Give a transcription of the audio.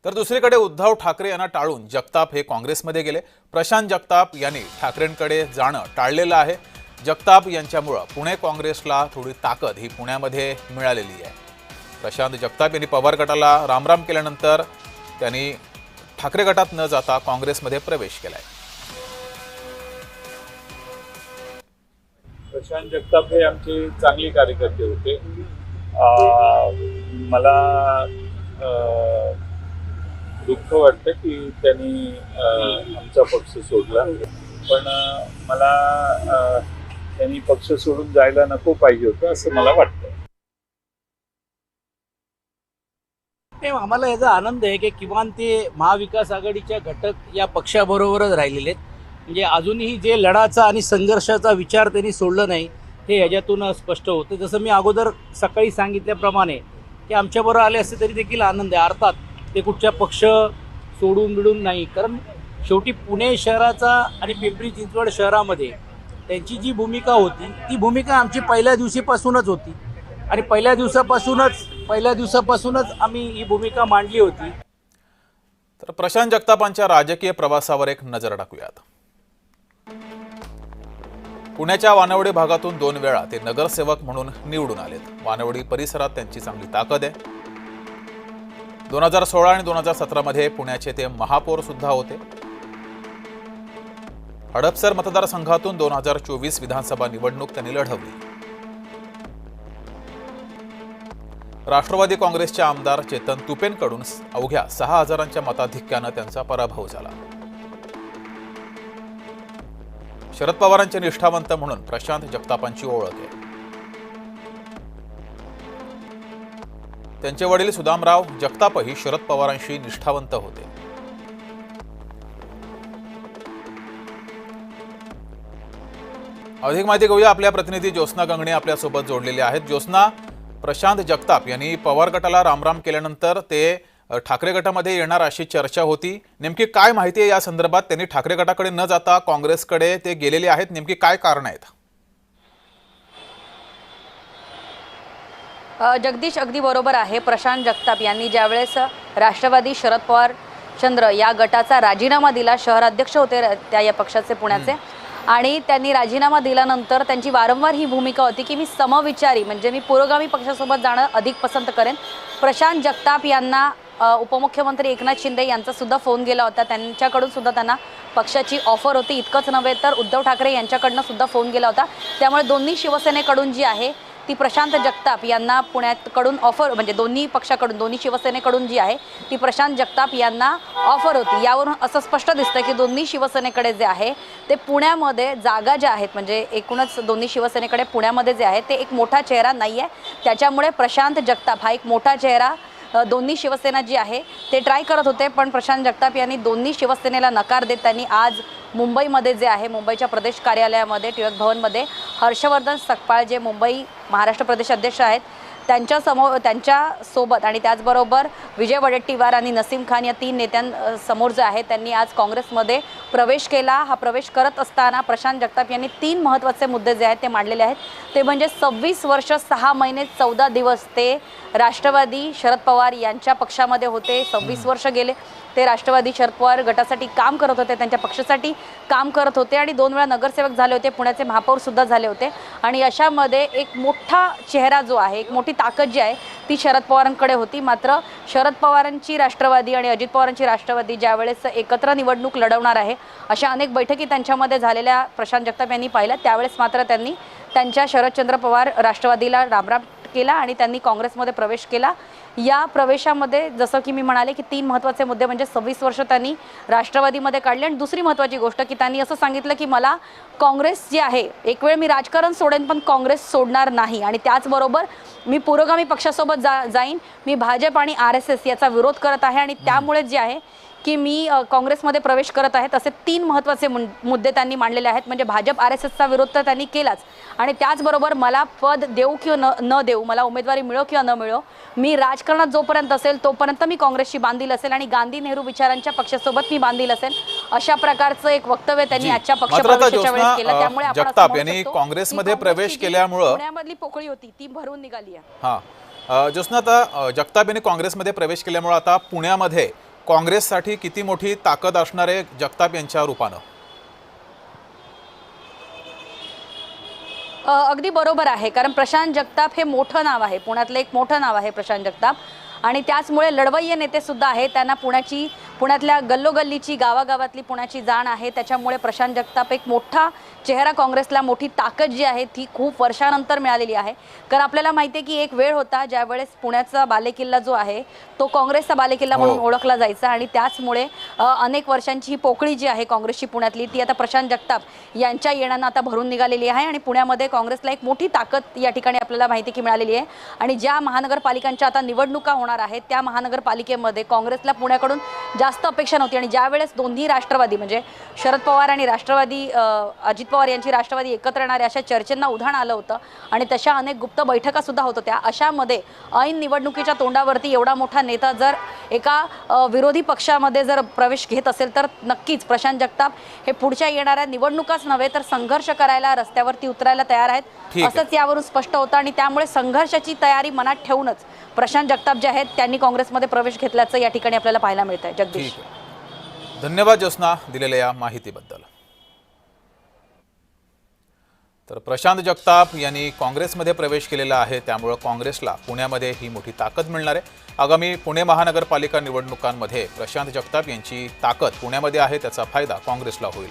तर दुसरीकडे उद्धव ठाकरे यांना टाळून जगताप हे काँग्रेसमध्ये गेले। प्रशांत जगताप यांनी ठाकरेंकडे जाणं टाळलेलं आहे। जगताप यांच्यामुळे पुणे काँग्रेसला थोडी ताकद ही पुण्यामध्ये मिळालेली आहे। प्रशांत जगताप यांनी पवार गटाला रामराम केल्यानंतर त्यांनी ठाकरे गटात न जाता काँग्रेसमध्ये प्रवेश केलाय। प्रशांत जगताप हे आमचे चांगले कार्यकर्ते होते। मला दुःख वाटतं की त्यांनी आमचा पक्ष सोडला, पण मला त्यांनी पक्ष सोडून जायला नको पाहिजे होतं असं मला वाटतं। आम्हाला याचा आनंद आहे की किमान ते महाविकास आघाडीच्या घटक या पक्षाबरोबरच राहिलेले आहेत। म्हणजे अजूनही जे लढाचा आणि संघर्षाचा विचार त्यांनी सोडलं नाही हे याच्यातून स्पष्ट होतं। जसं मी अगोदर सकाळी सांगितल्याप्रमाणे की आमच्याबरोबर आले असते तरी देखील आनंद आहे। अर्थात ते कुठच्या पक्ष सोडून बिडून नाही, कारण शेवटी पुणे शहराचा आणि पिंपरी चिंचवड शहरामध्ये त्यांची जी भूमिका होती ती भूमिका आमची पहिल्या दिवशीपासूनच होती आणि पहिल्या दिवसापासूनच आम्ही ही भूमिका मांडली होती। तर प्रशांत जगतापांच्या राजकीय प्रवासावर एक नजर टाकूयात। पुण्याच्या वानवडी भागातून 2 वेळा ते नगरसेवक म्हणून निवडून आलेत। वानवडी परिसरात त्यांची चांगली ताकद आहे। 2016 आणि 2017 मध्ये पुण्याचे ते महापौर सुद्धा होते। हडपसर मतदारसंघातून 2024 विधानसभा निवडणूक त्यांनी लढवली। राष्ट्रवादी काँग्रेसचे आमदार चेतन तुपेंकडून अवघ्या 6,000च्या मताधिक्यानं त्यांचा पराभव झाला। शरद पवारांचे निष्ठावंत म्हणून प्रशांत जगतापांची ओळख आहे। त्यांचे वडील सुदामराव जगतापही शरद पवारांशी निष्ठावंत होते। अधिक माहिती घेऊया, आपल्या प्रतिनिधी ज्योत्स्ना गंगणे आपल्यासोबत जोडलेले आहेत। ज्योत्स्ना, प्रशांत जगताप यांनी पवार गटाला रामराम केल्यानंतर ते ठाकरे गटामध्ये येणार अशी चर्चा होती। नेमकी काय माहिती आहे या संदर्भात? त्यांनी ठाकरे गटाकडे न जाता काँग्रेसकडे ते गेलेले आहेत, नेमकी काय कारण आहेत? जगदीश, अगदी बरोबर आहे। प्रशांत जगताप यांनी ज्यावेळेस राष्ट्रवादी शरद पवार चंद्र या गटाचा राजीनामा दिला, शहराध्यक्ष होते त्या या पक्षाचे पुण्याचे, आणि त्यांनी राजीनामा दिल्यानंतर त्यांची वारंवार ही भूमिका होती की मी समविचारी म्हणजे मी पुरोगामी पक्षासोबत जाणं अधिक पसंत करेन। प्रशांत जगताप यांना उपमुख्यमंत्री एकनाथ शिंदे यांचा सुद्धा फोन गेला होता, त्यांच्याकडून सुद्धा त्यांना पक्षाची ऑफर होती। इतकंच नव्हे तर उद्धव ठाकरे यांच्याकडनं सुद्धा फोन गेला होता। त्यामुळे दोन्ही शिवसेनेकडून जी आहे ती प्रशांत जगताप यांना पुण्याकडून ऑफर, म्हणजे दोन्ही पक्षाकडून, दोन्ही शिवसेनेकडून जी आहे ती प्रशांत जगताप यांना ऑफर होती। यावरून असं स्पष्ट दिसतं की दोन्ही शिवसेनेकडे जे आहे ते पुण्यामध्ये जागा ज्या आहेत, म्हणजे एकूणच दोन्ही शिवसेनेकडे पुण्यामध्ये जे आहे ते एक मोठा चेहरा नाही आहे। त्याच्यामुळे प्रशांत जगताप हा एक मोठा चेहरा दोन्ही शिवसेना जी आहे ते ट्राय करत होते, पण प्रशांत जगताप यांनी दोन्ही शिवसेनेला नकार देत त्यांनी आज मुंबईमध्ये जे आहे मुंबईच्या प्रदेश कार्यालयामध्ये टिळक भवनमध्ये हर्षवर्धन सकपाळ जे मुंबई महाराष्ट्र प्रदेश अध्यक्ष आहेत त्यांच्यासोबत आणि त्याचबरोबर विजय वडेट्टीवार आणि नसीम खान या 3 नेत्यांसमोर जे आहे त्यांनी आज काँग्रेसमध्ये प्रवेश केला। हा प्रवेश करत असताना प्रशांत जगताप यांनी 3 महत्त्वाचे मुद्दे जे आहेत ते मांडलेले आहेत। ते म्हणजे 26 वर्ष 6 महिने 14 दिवस ते राष्ट्रवादी शरद पवार यांच्या पक्षामध्ये होते। 26 वर्ष गेले ते राष्ट्रवादी शरद पवार गटासाठी काम करत होते, त्यांच्या पक्षासाठी काम करत होते आणि 2 वेळा नगरसेवक झाले होते, पुण्याचे महापौर सुद्धा झाले होते। आणि अशामध्ये एक मोठा चेहरा जो आहे, एक मोठी ताकद जी आहे ती शरद पवारांकडे होती। मात्र शरद पवारांची राष्ट्रवादी आणि अजित पवारांची राष्ट्रवादी ज्यावेळेस एकत्र निवडणूक लढवणार आहे अशा अनेक बैठकी त्यांच्यामध्ये झालेल्या प्रशांत जगताप यांनी पाहिल्या, त्यावेळेस मात्र त्यांनी त्यांच्या शरदचंद्र पवार राष्ट्रवादीला रामराम केला आणि त्यांनी काँग्रेसमध्ये प्रवेश केला। या प्रवेशामध्ये जसं की मी म्हणाले की 3 महत्त्वाचे मुद्दे म्हणजे 26 वर्ष त्यांनी राष्ट्रवादीमध्ये काढले आणि दुसरी महत्त्वाची गोष्ट की त्यांनी असं सांगितलं की मला काँग्रेस जी आहे, एक वेळ मी राजकारण सोडेन पण काँग्रेस सोडणार नाही आणि त्याचबरोबर मी पुरोगामी पक्षासोबत जाईन। मी भाजप आणि RSS याचा विरोध करत आहे आणि त्यामुळे जे आहे की मी काँग्रेसमध्ये प्रवेश करत आहे। तसे 3 महत्त्वाचे मुद्दे त्यांनी मांडलेले आहेत। म्हणजे भाजप RSSचा विरोध तर त्यांनी केलाच आणि त्याचबरोबर मला पद देऊ किंवा न देऊ, मला उमेदवारी मिळो किंवा न मिळो, मी राजकारणात जोपर्यंत असेल तोपर्यंत मी काँग्रेसशी बांधील असेल आणि गांधी नेहरू विचारांच्या पक्षासोबत मी बांधील असेल, अशा प्रकारचं एक वक्तव्य त्यांनी आजच्या पक्षप्रवेशाच्या वेळेस केलं। त्यामुळे जगताप यांनी काँग्रेसमध्ये प्रवेश केल्यामुळे पुण्यामधली पोकळी होती ती भरून निघाली आहे। ज्योत्स्ना, आता जगताप यांनी काँग्रेसमध्ये प्रवेश केल्यामुळे आता पुण्यामध्ये काँग्रेससाठी किती मोठी ताकद असणार आहे जगताप यांच्या रूपानं? अगदी बरोबर आहे, कारण प्रशांत जगताप हे मोठं नाव आहे, पुण्यातलं एक मोठं नाव आहे प्रशांत जगताप. आणि त्याचमुळे लढवय्ये नेते सुद्धा आहेत, त्यांना पुण्यातल्या गल्लोगल्लीची गावागावातली पुण्याची जाण आहे. त्याच्यामुळे प्रशांत जगताप एक मोठा चेहरा, काँग्रेसला मोठी ताकद जी आहे ती खूप वर्षानंतर मिळालेली आहे. कारण आपल्याला माहिती आहे की एक वेळ होता ज्यावेळेस पुण्याचा बालेकिल्ला जो आहे तो काँग्रेसचा बालेकिल्ला म्हणून ओळखला जायचा, आणि त्याचमुळे अनेक वर्षांची ही पोकळी जी आहे काँग्रेसची पुण्यातली ती आता प्रशांत जगताप यांच्या येण्यानं आता भरून निघालेली आहे. आणि पुण्यामध्ये काँग्रेसला एक मोठी ताकद या ठिकाणी आपल्याला माहिती की मिळालेली आहे. आणि ज्या महानगरपालिकांच्या आता निवडणुका होणार आहेत त्या महानगरपालिकेमध्ये काँग्रेसला पुण्याकडून जास्त अपेक्षा नव्हती. आणि ज्यावेळेस दोन्ही राष्ट्रवादी म्हणजे शरद पवार आणि राष्ट्रवादी अजित पवार यांची राष्ट्रवादी एकत्र येणाऱ्या अशा चर्चेंना उधाण आलं होतं आणि तशा अनेक गुप्त बैठका सुद्धा होत होत्या. अशामध्ये ऐन निवडणुकीच्या तोंडावरती एवढा मोठा नेता जर एका विरोधी पक्षामध्ये जर प्रवेश घेत असेल तर नक्कीच प्रशांत जगताप हे पुढच्या येणाऱ्या निवडणुकाच नव्हे तर संघर्ष करायला रस्त्यावरती उतरायला तयार आहेत असंच यावरून स्पष्ट होतं. आणि त्यामुळे संघर्षाची तयारी मनात ठेवूनच प्रशांत जगताप जे आहेत त्यांनी काँग्रेसमध्ये प्रवेश घेतल्याचं या ठिकाणी आपल्याला पाहायला मिळत आहे. जगदीश, धन्यवाद ज्योत्स्ना दिलेल्या या माहितीबद्दल. तर प्रशांत जगताप यांनी काँग्रेसमध्ये प्रवेश केलेला आहे, त्यामुळे काँग्रेसला पुण्यामध्ये ही मोठी ताकद मिळणार आहे. आगामी पुणे महानगरपालिका निवडणुकांमध्ये प्रशांत जगताप यांची ताकद पुण्यामध्ये आहे, त्याचा फायदा काँग्रेसला होईल.